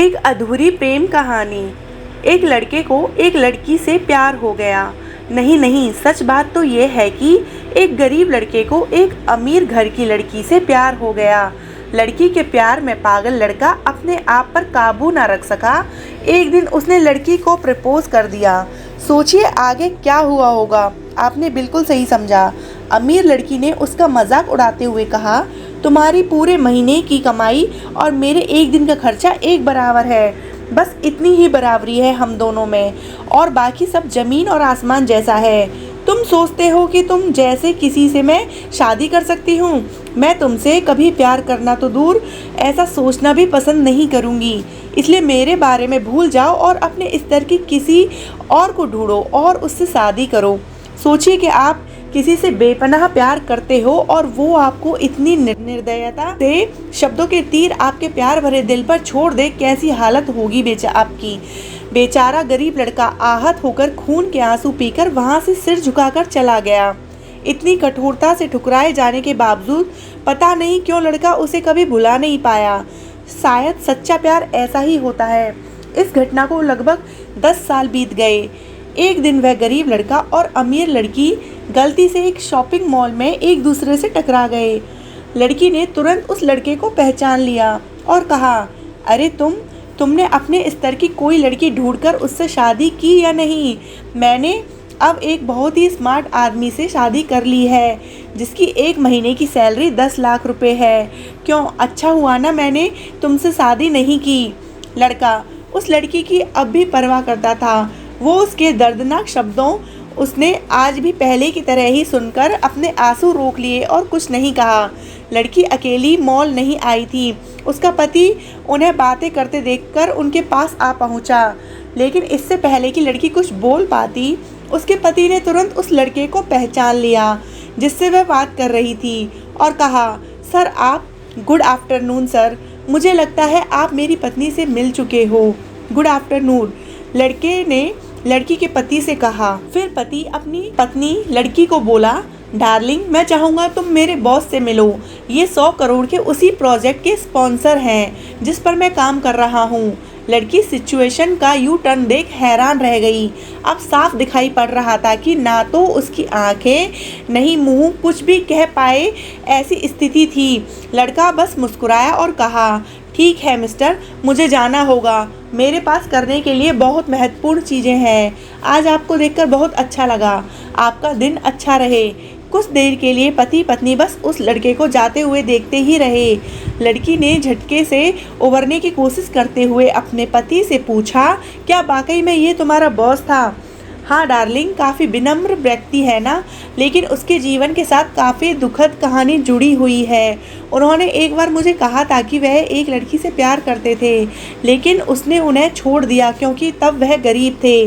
एक अधूरी प्रेम कहानी। एक लड़के को एक लड़की से प्यार हो गया। नहीं, सच बात तो ये है कि एक गरीब लड़के को एक अमीर घर की लड़की से प्यार हो गया। लड़की के प्यार में पागल लड़का अपने आप पर काबू ना रख सका। एक दिन उसने लड़की को प्रपोज कर दिया। सोचिए आगे क्या हुआ होगा। आपने बिल्कुल सही समझा। अमीर लड़की ने उसका मजाक उड़ाते हुए कहा, तुम्हारी पूरे महीने की कमाई और मेरे एक दिन का खर्चा एक बराबर है। बस इतनी ही बराबरी है हम दोनों में, और बाकी सब जमीन और आसमान जैसा है। तुम सोचते हो कि तुम जैसे किसी से मैं शादी कर सकती हूँ। मैं तुमसे कभी प्यार करना तो दूर, ऐसा सोचना भी पसंद नहीं करूँगी। इसलिए मेरे बारे में भूल जाओ और अपने स्तर की किसी और को ढूंढो और उससे शादी करो। सोचिए कि आप किसी से बेपनाह प्यार करते हो और वो आपको इतनी निर्दयता से शब्दों के तीर आपके प्यार भरे दिल पर छोड़ दे, कैसी हालत होगी आपकी। बेचारा गरीब लड़का आहत होकर खून के आंसू पीकर वहां से सिर झुकाकर चला गया। इतनी कठोरता से ठुकराए जाने के बावजूद पता नहीं क्यों लड़का उसे कभी भुला नहीं पाया। शायद सच्चा प्यार ऐसा ही होता है। इस घटना को लगभग 10 साल बीत गए। एक दिन वह गरीब लड़का और अमीर लड़की गलती से एक शॉपिंग मॉल में एक दूसरे से टकरा गए। लड़की ने तुरंत उस लड़के को पहचान लिया और कहा, अरे तुमने अपने स्तर की कोई लड़की ढूंढकर उससे शादी की या नहीं? मैंने अब एक बहुत ही स्मार्ट आदमी से शादी कर ली है जिसकी एक महीने की सैलरी 10 लाख रुपए है। क्यों, अच्छा हुआ ना मैंने तुमसे शादी नहीं की। लड़का उस लड़की की अब भी परवाह करता था। वो उसके दर्दनाक शब्दों उसने आज भी पहले की तरह ही सुनकर अपने आंसू रोक लिए और कुछ नहीं कहा। लड़की अकेली मॉल नहीं आई थी। उसका पति उन्हें बातें करते देखकर उनके पास आ पहुंचा। लेकिन इससे पहले कि लड़की कुछ बोल पाती, उसके पति ने तुरंत उस लड़के को पहचान लिया जिससे वह बात कर रही थी और कहा, सर आप, गुड आफ्टरनून सर, मुझे लगता है आप मेरी पत्नी से मिल चुके हो। गुड आफ्टरनून, लड़के ने लड़की के पति से कहा। फिर पति अपनी पत्नी लड़की को बोला, डार्लिंग मैं चाहूँगा तुम मेरे बॉस से मिलो। ये 100 करोड़ के उसी प्रोजेक्ट के स्पॉन्सर हैं जिस पर मैं काम कर रहा हूँ। लड़की सिचुएशन का यू टर्न देख हैरान रह गई। अब साफ दिखाई पड़ रहा था कि ना तो उसकी आंखें नहीं मुंह कुछ भी कह पाए, ऐसी स्थिति थी। लड़का बस मुस्कुराया और कहा, ठीक है मिस्टर, मुझे जाना होगा। मेरे पास करने के लिए बहुत महत्वपूर्ण चीज़ें हैं। आज आपको देखकर बहुत अच्छा लगा। आपका दिन अच्छा रहे। कुछ देर के लिए पति पत्नी बस उस लड़के को जाते हुए देखते ही रहे। लड़की ने झटके से उबरने की कोशिश करते हुए अपने पति से पूछा, क्या वाकई में ये तुम्हारा बॉस था? हाँ डार्लिंग, काफ़ी विनम्र व्यक्ति है ना, लेकिन उसके जीवन के साथ काफ़ी दुखद कहानी जुड़ी हुई है। उन्होंने एक बार मुझे कहा था कि वह एक लड़की से प्यार करते थे, लेकिन उसने उन्हें छोड़ दिया क्योंकि तब वह गरीब थे।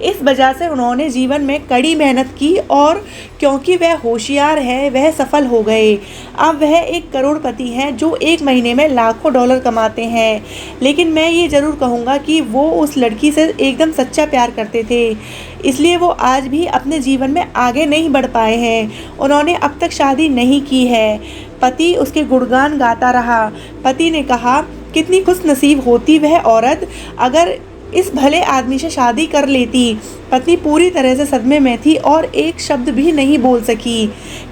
इस वजह से उन्होंने जीवन में कड़ी मेहनत की और क्योंकि वह होशियार है वह सफल हो गए। अब वह एक करोड़पति हैं जो एक महीने में लाखों डॉलर कमाते हैं। लेकिन मैं ये ज़रूर कहूँगा कि वो उस लड़की से एकदम सच्चा प्यार करते थे, इसलिए वो आज भी अपने जीवन में आगे नहीं बढ़ पाए हैं। उन्होंने अब तक शादी नहीं की है। पति उसके गुणगान गाता रहा। पति ने कहा, कितनी खुशनसीब होती वह औरत अगर इस भले आदमी से शादी कर लेती। पत्नी पूरी तरह से सदमे में थी और एक शब्द भी नहीं बोल सकी।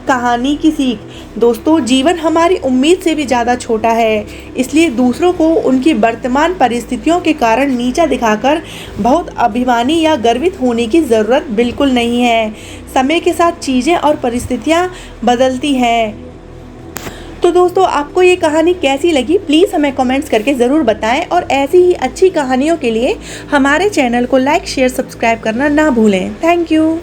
कहानी की सीख, दोस्तों जीवन हमारी उम्मीद से भी ज़्यादा छोटा है, इसलिए दूसरों को उनकी वर्तमान परिस्थितियों के कारण नीचा दिखाकर बहुत अभिमानी या गर्वित होने की ज़रूरत बिल्कुल नहीं है। समय के साथ चीज़ें और परिस्थितियाँ बदलती हैं। तो दोस्तों आपको ये कहानी कैसी लगी प्लीज़ हमें कमेंट्स करके ज़रूर बताएं, और ऐसी ही अच्छी कहानियों के लिए हमारे चैनल को लाइक शेयर सब्सक्राइब करना ना भूलें। Thank you.